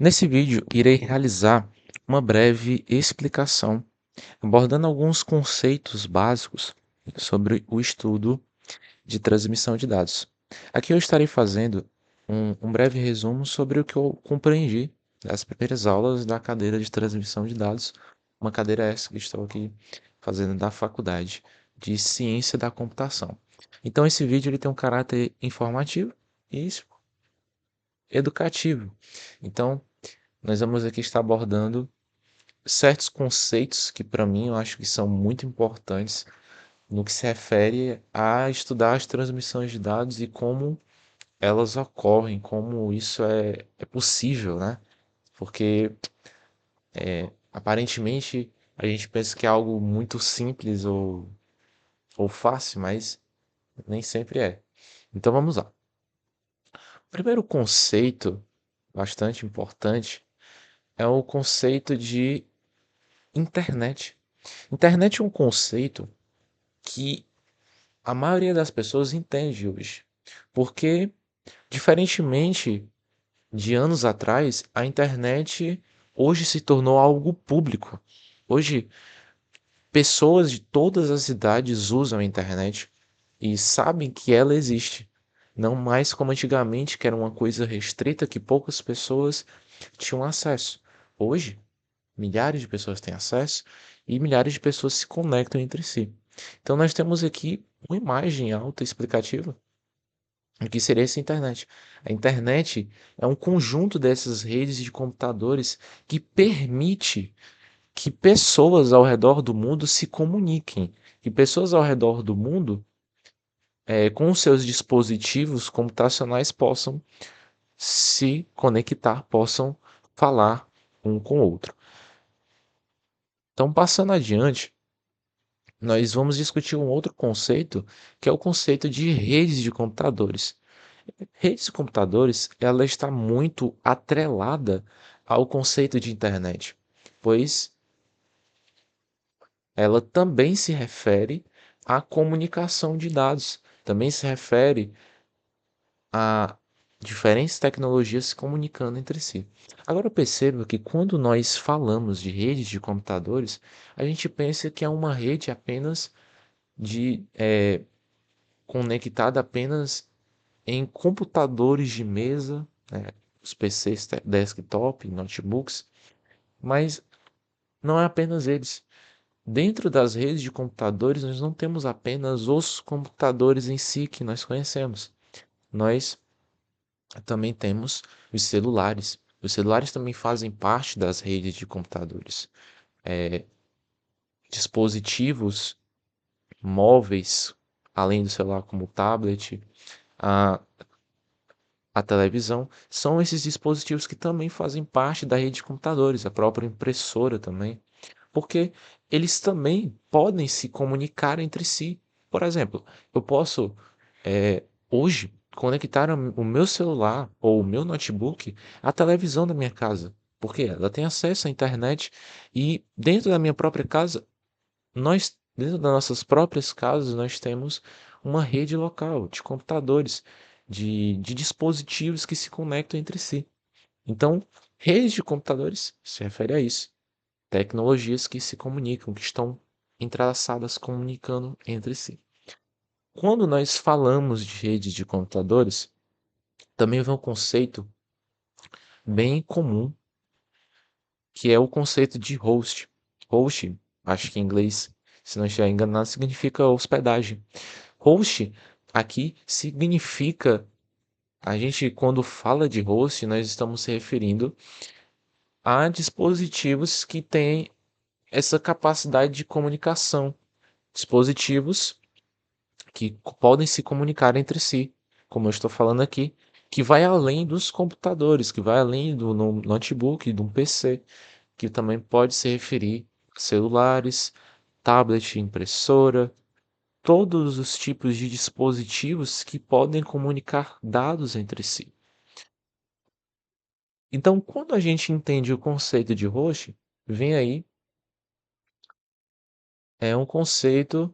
Nesse vídeo, irei realizar uma breve explicação, abordando alguns conceitos básicos sobre o estudo de transmissão de dados. Aqui eu estarei fazendo um breve resumo sobre o que eu compreendi das primeiras aulas da cadeira de transmissão de dados, uma cadeira essa que estou aqui fazendo da Faculdade de Ciência da Computação. Então, esse vídeo ele tem um caráter informativo e educativo. Então, nós vamos aqui estar abordando certos conceitos que, para mim, eu acho que são muito importantes no que se refere a estudar as transmissões de dados e como elas ocorrem, como isso é possível, né? Porque aparentemente a gente pensa que é algo muito simples ou fácil, mas nem sempre é. Então vamos lá. O primeiro conceito bastante importante é o conceito de internet. Internet é um conceito que a maioria das pessoas entende hoje, porque, diferentemente de anos atrás, a internet hoje se tornou algo público. Hoje, pessoas de todas as idades usam a internet e sabem que ela existe. Não mais como antigamente, que era uma coisa restrita que poucas pessoas tinham acesso. Hoje, milhares de pessoas têm acesso e milhares de pessoas se conectam entre si. Então, nós temos aqui uma imagem autoexplicativa do que seria essa internet. A internet é um conjunto dessas redes de computadores que permite que pessoas ao redor do mundo se comuniquem, que pessoas ao redor do mundo, com seus dispositivos computacionais, possam se conectar, possam falar um com o outro. Então, passando adiante, nós vamos discutir um outro conceito, que é o conceito de redes de computadores. Redes de computadores, ela está muito atrelada ao conceito de internet, pois ela também se refere à comunicação de dados, também se refere a diferentes tecnologias se comunicando entre si. Agora eu percebo que quando nós falamos de redes de computadores, a gente pensa que é uma rede apenas de conectada apenas em computadores de mesa, né, os PCs desktop, notebooks, mas não é apenas eles. Dentro das redes de computadores, nós não temos apenas os computadores em si que nós conhecemos. Nós também temos os celulares. Os celulares também fazem parte das redes de computadores. Dispositivos móveis, além do celular, como o tablet, a a televisão, são esses dispositivos que também fazem parte da rede de computadores, a própria impressora também, porque eles também podem se comunicar entre si. Por exemplo, eu posso hoje conectar o meu celular ou o meu notebook à televisão da minha casa, porque ela tem acesso à internet e dentro da minha própria casa, dentro das nossas próprias casas, nós temos uma rede local de computadores, de dispositivos que se conectam entre si. Então, redes de computadores se refere a isso. Tecnologias que se comunicam, que estão entrelaçadas, comunicando entre si. Quando nós falamos de redes de computadores, também vem um conceito bem comum, que é o conceito de host. Host, acho que em inglês, se não estiver enganado, significa hospedagem. Host aqui significa, a gente quando fala de host, nós estamos se referindo a dispositivos que têm essa capacidade de comunicação, dispositivos que podem se comunicar entre si, como eu estou falando aqui, que vai além dos computadores, que vai além do notebook, de um PC, que também pode se referir a celulares, tablet, impressora, todos os tipos de dispositivos que podem comunicar dados entre si. Então, quando a gente entende o conceito de host, vem aí um conceito,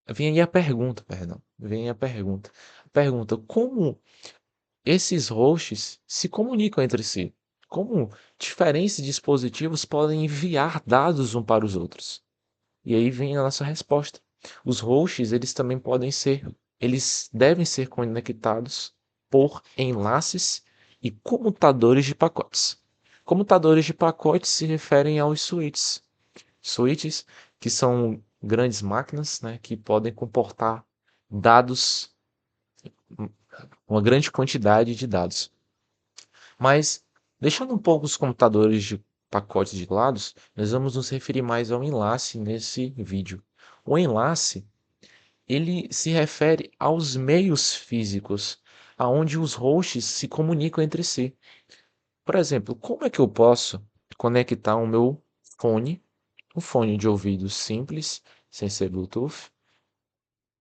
vem aí a pergunta, perdão, vem aí a pergunta. A pergunta, como esses hosts se comunicam entre si. Como diferentes dispositivos podem enviar dados um para os outros. E aí vem a nossa resposta. Os hosts, eles devem ser conectados por enlaces e comutadores de pacotes. Comutadores de pacotes se referem aos switches. Switches que são grandes máquinas, né, que podem comportar dados, uma grande quantidade de dados. Mas, deixando um pouco os computadores de pacotes de lado, nós vamos nos referir mais ao enlace nesse vídeo. O enlace, ele se refere aos meios físicos aonde os hosts se comunicam entre si. Por exemplo, como é que eu posso conectar o meu fone, um fone de ouvido simples, sem ser Bluetooth,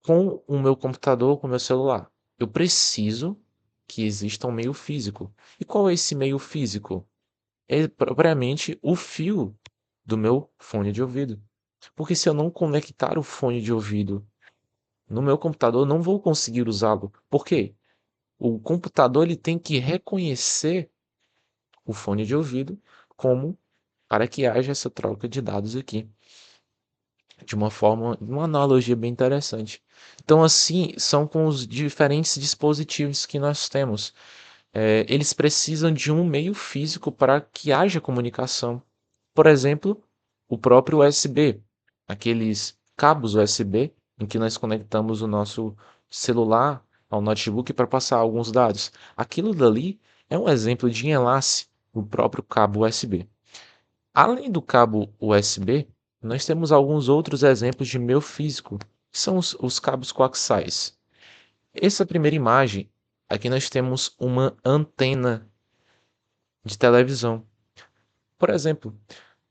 com o meu computador, com o meu celular? Eu preciso que exista um meio físico. E qual é esse meio físico? É propriamente o fio do meu fone de ouvido. Porque se eu não conectar o fone de ouvido no meu computador, eu não vou conseguir usá-lo. Por quê? O computador ele tem que reconhecer o fone de ouvido como para que haja essa troca de dados aqui, de uma analogia bem interessante. Então, assim, são com os diferentes dispositivos que nós temos. Eles precisam de um meio físico para que haja comunicação. Por exemplo, o próprio USB, aqueles cabos USB em que nós conectamos o nosso celular ao notebook para passar alguns dados. Aquilo dali é um exemplo de enlace, o próprio cabo USB. Além do cabo USB, nós temos alguns outros exemplos de meio físico, que são os cabos coaxiais. Essa primeira imagem, aqui nós temos uma antena de televisão. Por exemplo,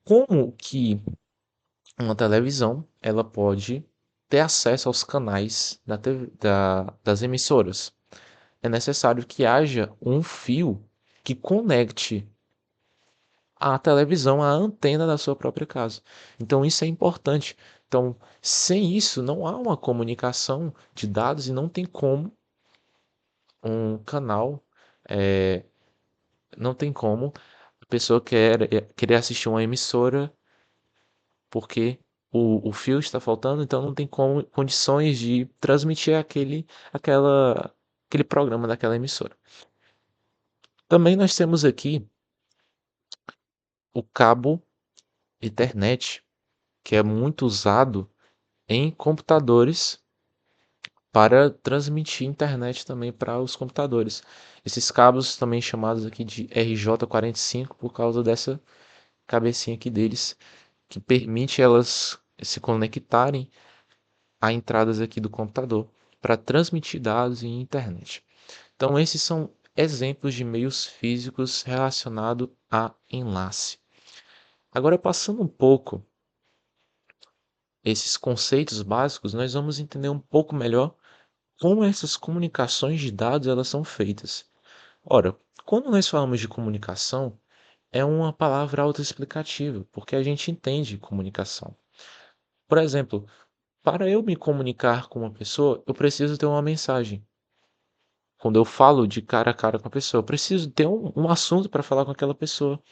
como que uma televisão ela pode ter acesso aos canais das emissoras? É necessário que haja um fio que conecte a televisão à antena da sua própria casa. Então isso é importante. Então, sem isso, não há uma comunicação de dados e não tem como um canal, eh, não tem como a pessoa querer assistir uma emissora porque o fio está faltando, então não tem condições de transmitir aquele programa daquela emissora. Também nós temos aqui o cabo Ethernet, que é muito usado em computadores para transmitir internet também para os computadores. Esses cabos também chamados aqui de RJ45 por causa dessa cabecinha aqui deles, que permite elas se conectarem a entradas aqui do computador para transmitir dados e internet. Então, esses são exemplos de meios físicos relacionados a enlace. Agora, passando um pouco esses conceitos básicos, nós vamos entender um pouco melhor como essas comunicações de dados elas são feitas. Ora, quando nós falamos de comunicação, é uma palavra autoexplicativa, porque a gente entende comunicação. Por exemplo, para eu me comunicar com uma pessoa, eu preciso ter uma mensagem. Quando eu falo de cara a cara com a pessoa, eu preciso ter um assunto para falar com aquela pessoa.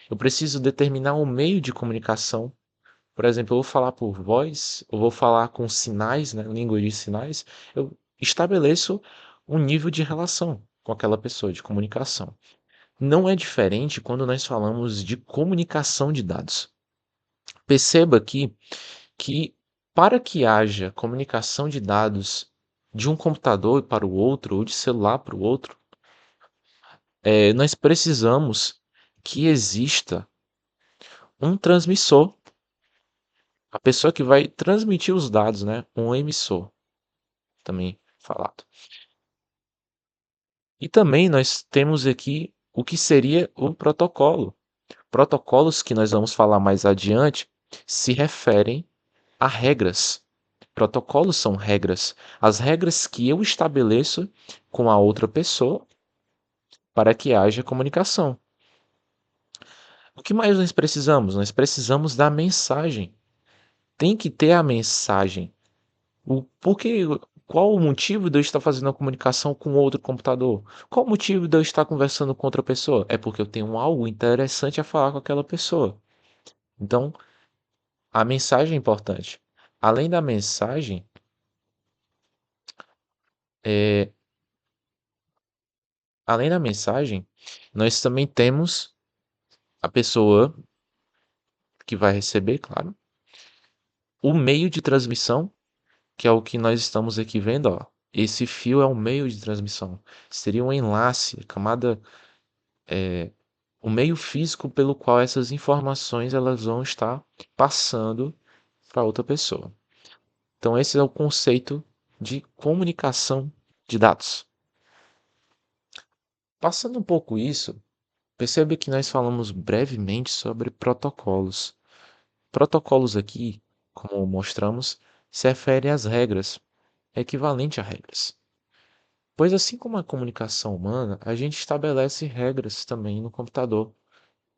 Eu preciso determinar um meio de comunicação. Por exemplo, eu vou falar por voz, eu vou falar com sinais, né, língua de sinais. Eu estabeleço um nível de relação com aquela pessoa, de comunicação. Não é diferente quando nós falamos de comunicação de dados. Perceba aqui que para que haja comunicação de dados de um computador para o outro, ou de celular para o outro, nós precisamos que exista um transmissor, a pessoa que vai transmitir os dados, né? Um emissor, também falado. E também nós temos aqui o que seria o protocolo. Protocolos que nós vamos falar mais adiante se referem a regras. Protocolos são regras, as regras que eu estabeleço com a outra pessoa para que haja comunicação. O que mais nós precisamos? Nós precisamos da mensagem. Tem que ter a mensagem. Por que Qual o motivo de eu estar fazendo a comunicação com outro computador? Qual o motivo de eu estar conversando com outra pessoa? É porque eu tenho algo interessante a falar com aquela pessoa. Então, a mensagem é importante. Além da mensagem, é, além da mensagem, nós também temos a pessoa que vai receber, claro, o meio de transmissão, que é o que nós estamos aqui vendo, ó. Esse fio é um meio de transmissão. Seria um enlace, a camada, o meio físico pelo qual essas informações elas vão estar passando para outra pessoa. Então esse é o conceito de comunicação de dados. Passando um pouco isso, percebe que nós falamos brevemente sobre protocolos. Protocolos aqui, como mostramos, se refere às regras, é equivalente a regras. Pois assim como a comunicação humana, a gente estabelece regras também no computador,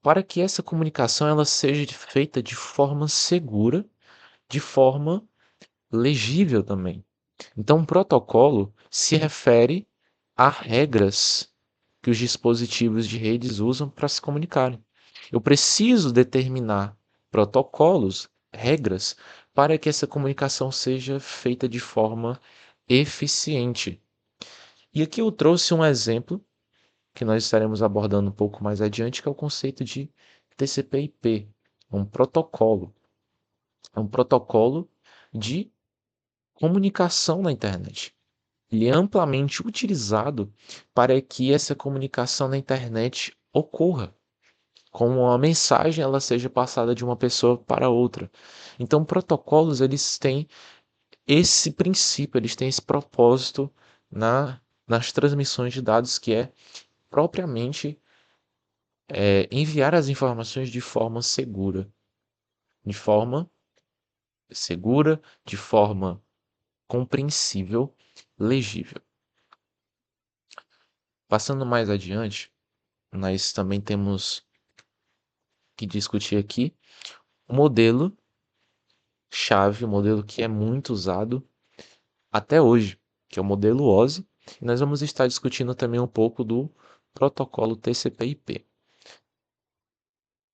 para que essa comunicação ela seja feita de forma segura, de forma legível também. Então, um protocolo se refere a regras que os dispositivos de redes usam para se comunicarem. Eu preciso determinar protocolos, regras, para que essa comunicação seja feita de forma eficiente. E aqui eu trouxe um exemplo que nós estaremos abordando um pouco mais adiante, que é o conceito de TCP/IP, um protocolo. É um protocolo de comunicação na internet. Ele é amplamente utilizado para que essa comunicação na internet ocorra, como a mensagem ela seja passada de uma pessoa para outra. Então, protocolos eles têm esse princípio, eles têm esse propósito nas transmissões de dados que é propriamente enviar as informações de forma segura, de forma compreensível, legível. Passando mais adiante, nós também temos que discutir aqui o modelo chave, o modelo que é muito usado até hoje, que é o modelo OSI, e nós vamos estar discutindo também um pouco do protocolo TCP/IP.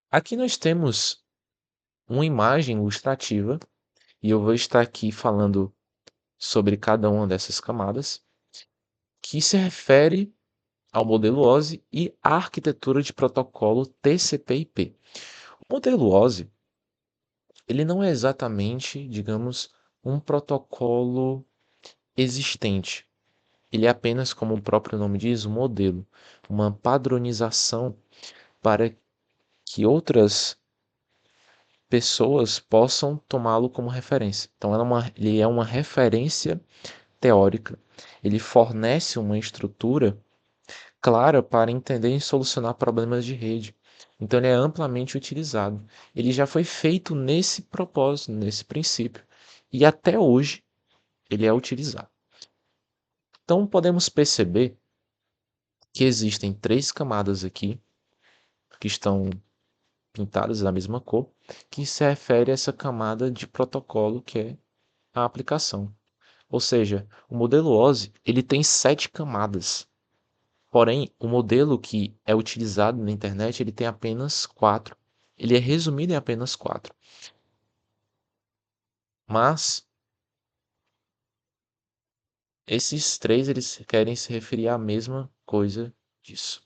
Aqui nós temos uma imagem ilustrativa e eu vou estar aqui falando sobre cada uma dessas camadas, que se refere ao modelo OSI e à arquitetura de protocolo TCP/IP. O modelo OSI, ele não é exatamente, digamos, um protocolo existente. Ele é apenas, como o próprio nome diz, um modelo, uma padronização para que outras pessoas possam tomá-lo como referência. Então, ele é uma referência teórica. Ele fornece uma estrutura clara para entender e solucionar problemas de rede. Então, ele é amplamente utilizado. Ele já foi feito nesse propósito, nesse princípio. E até hoje, ele é utilizado. Então, podemos perceber que existem três camadas aqui, que estão pintadas da mesma cor, que se refere a essa camada de protocolo que é a aplicação. Ou seja, o modelo OSI ele tem 7 camadas. Porém, o modelo que é utilizado na internet ele tem apenas 4. Ele é resumido em apenas 4. Mas esses três eles querem se referir à mesma coisa disso.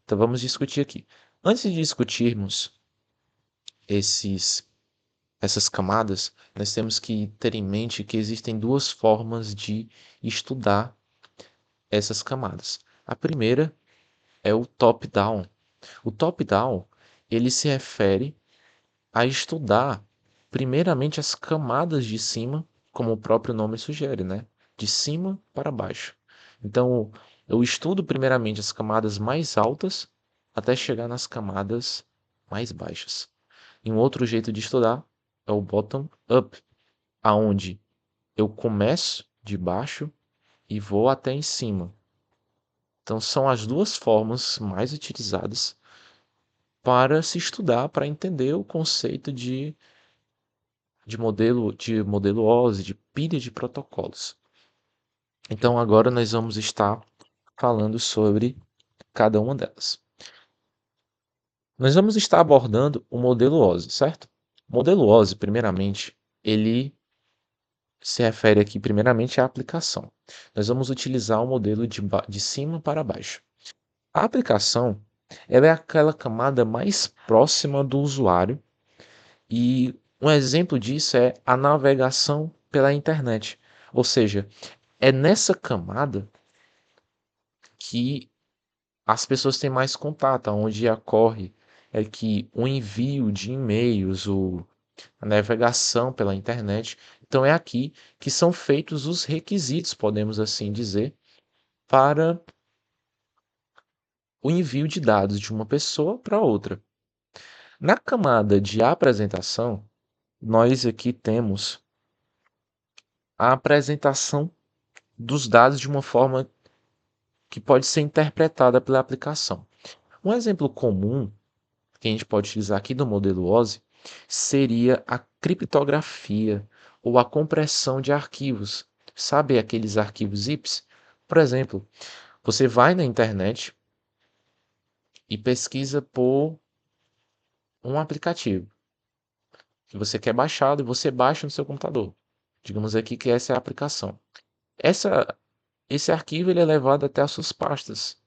Então vamos discutir aqui. Antes de discutirmos esses essas camadas, nós temos que ter em mente que existem duas formas de estudar essas camadas. A primeira é o top-down. O top-down, ele se refere a estudar primeiramente as camadas de cima, como o próprio nome sugere, né? De cima para baixo. Então, eu estudo primeiramente as camadas mais altas até chegar nas camadas mais baixas. E um outro jeito de estudar é o bottom-up, aonde eu começo de baixo e vou até em cima. Então são as duas formas mais utilizadas para se estudar, para entender o conceito de modelo OSI, de pilha de protocolos. Então agora nós vamos estar falando sobre cada uma delas. Nós vamos estar abordando o modelo OSI, certo? O modelo OSI, primeiramente, ele se refere aqui primeiramente à aplicação. Nós vamos utilizar o modelo de cima para baixo. A aplicação, ela é aquela camada mais próxima do usuário e um exemplo disso é a navegação pela internet. Ou seja, é nessa camada que as pessoas têm mais contato, onde ocorre é que o envio de e-mails, a navegação pela internet. Então é aqui que são feitos os requisitos, podemos assim dizer, para o envio de dados de uma pessoa para outra. Na camada de apresentação, nós aqui temos a apresentação dos dados de uma forma que pode ser interpretada pela aplicação. Um exemplo comum que a gente pode utilizar aqui do modelo OSI seria a criptografia ou a compressão de arquivos. Sabe aqueles arquivos zips? Por exemplo, você vai na internet e pesquisa por um aplicativo que você quer baixar e você baixa no seu computador. Digamos aqui que essa é a aplicação. Essa, esse arquivo ele é levado até as suas pastas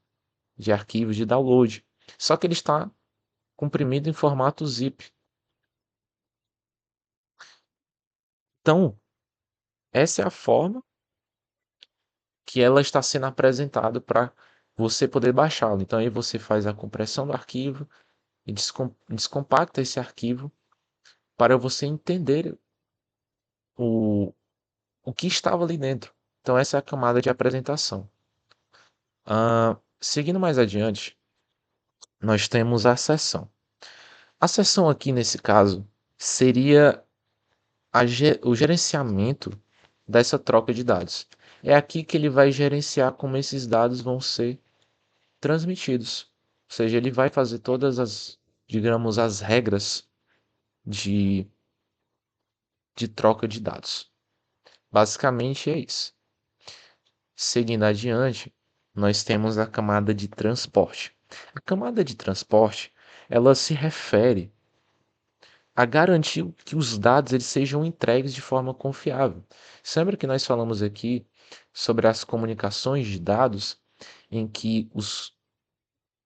de arquivos de download. Só que ele está comprimido em formato zip. Então, essa é a forma que ela está sendo apresentada para você poder baixá-lo. Então aí você faz a compressão do arquivo e descompacta esse arquivo para você entender o, o que estava ali dentro. Então essa é a camada de apresentação. Seguindo mais adiante, nós temos a seção. A seção aqui nesse caso seria o gerenciamento dessa troca de dados. É aqui que ele vai gerenciar como esses dados vão ser transmitidos. Ou seja, ele vai fazer todas as, digamos, as regras de, de troca de dados. Basicamente é isso. Seguindo adiante, nós temos a camada de transporte. A camada de transporte, ela se refere a garantir que os dados eles sejam entregues de forma confiável. Lembra que nós falamos aqui sobre as comunicações de dados, em que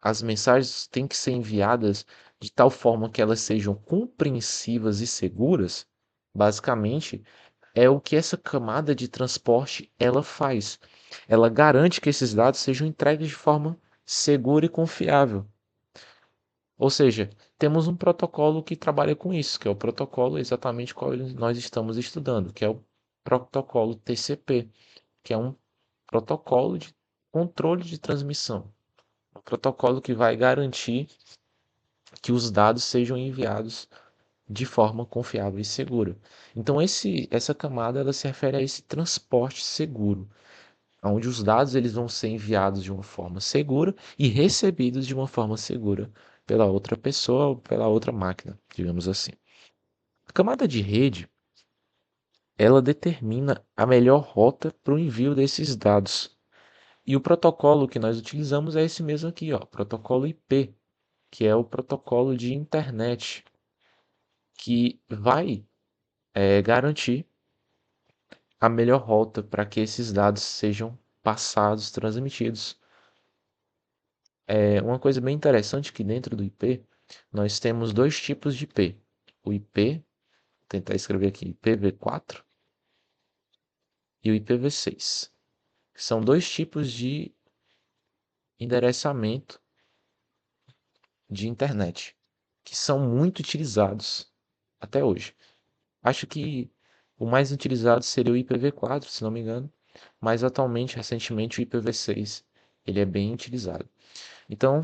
as mensagens têm que ser enviadas de tal forma que elas sejam compreensivas e seguras? Basicamente, é o que essa camada de transporte ela faz. Ela garante que esses dados sejam entregues de forma segura e confiável. Ou seja, temos um protocolo que trabalha com isso, que é o protocolo exatamente qual nós estamos estudando, que é o protocolo TCP, que é um protocolo de controle de transmissão. Um protocolo que vai garantir que os dados sejam enviados de forma confiável e segura. Então essa camada ela se refere a esse transporte seguro, onde os dados eles vão ser enviados de uma forma segura e recebidos de uma forma segura pela outra pessoa ou pela outra máquina, digamos assim. A camada de rede, ela determina a melhor rota para o envio desses dados. E o protocolo que nós utilizamos é esse mesmo aqui, ó, protocolo IP, que é o protocolo de internet, que vai garantir a melhor rota para que esses dados sejam passados, transmitidos. Uma coisa bem interessante que dentro do IP nós temos dois tipos de IP. O IP, vou tentar escrever aqui, IPv4 e o IPv6, que são dois tipos de endereçamento de internet que são muito utilizados até hoje. Acho que o mais utilizado seria o IPv4, se não me engano, mas atualmente, recentemente, o IPv6 ele é bem utilizado. Então,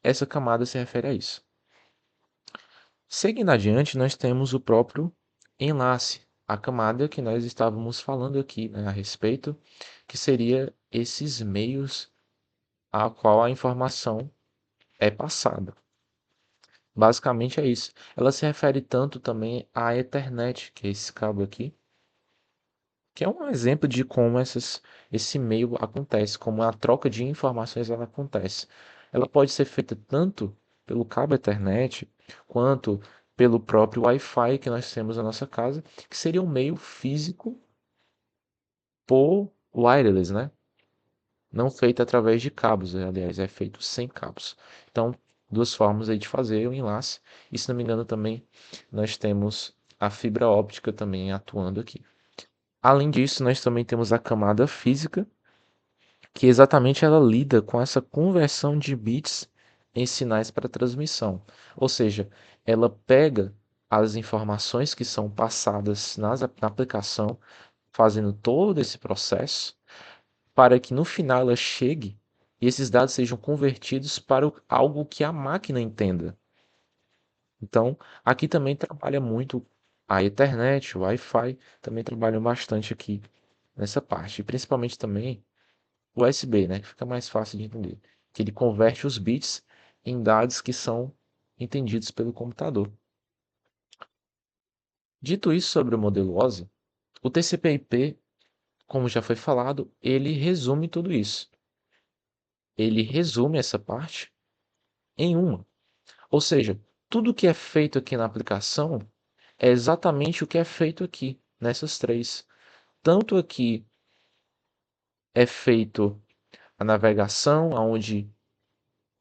essa camada se refere a isso. Seguindo adiante, nós temos o próprio enlace, a camada que nós estávamos falando aqui, né, a respeito, que seria esses meios a qual a informação é passada. Basicamente é isso. Ela se refere tanto também à Ethernet, que é esse cabo aqui, que é um exemplo de como esse meio acontece, como a troca de informações ela acontece. Ela pode ser feita tanto pelo cabo Ethernet, quanto pelo próprio Wi-Fi que nós temos na nossa casa, que seria um meio físico por wireless, né? Não feito através de cabos, aliás, é feito sem cabos. Então, duas formas aí de fazer o enlace. E se não me engano também, nós temos a fibra óptica também atuando aqui. Além disso, nós também temos a camada física, que exatamente ela lida com essa conversão de bits em sinais para transmissão. Ou seja, ela pega as informações que são passadas na aplicação, fazendo todo esse processo, para que no final ela chegue e esses dados sejam convertidos para algo que a máquina entenda. Então, aqui também trabalha muito a Ethernet, o Wi-Fi, também trabalham bastante aqui nessa parte. E principalmente também o USB, né, que fica mais fácil de entender, que ele converte os bits em dados que são entendidos pelo computador. Dito isso sobre o modelo OSI, o TCP/IP, como já foi falado, ele resume tudo isso. Ele resume essa parte em uma. Ou seja, tudo que é feito aqui na aplicação é exatamente o que é feito aqui, nessas três. Tanto aqui é feito a navegação, onde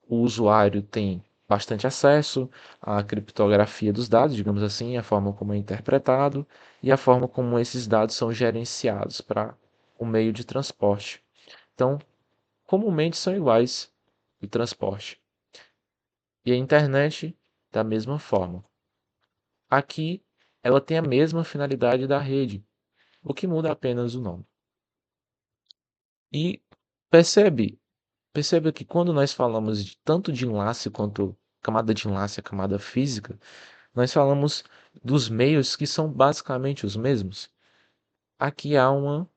o usuário tem bastante acesso à criptografia dos dados, digamos assim, a forma como é interpretado e a forma como esses dados são gerenciados para o meio de transporte. Então, comumente são iguais o transporte. E a internet, da mesma forma. Aqui, ela tem a mesma finalidade da rede, o que muda apenas o nome. E percebe, perceba que quando nós falamos de tanto de enlace quanto camada de enlace, a camada física, nós falamos dos meios que são basicamente os mesmos. Aqui há um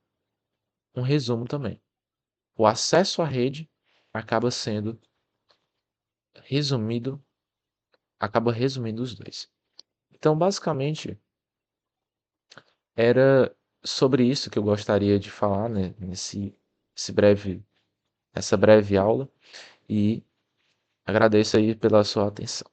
resumo também. O acesso à rede acaba sendo resumido, acaba resumindo os dois. Então, basicamente, era sobre isso que eu gostaria de falar, né, esse breve, essa breve aula, e agradeço aí pela sua atenção.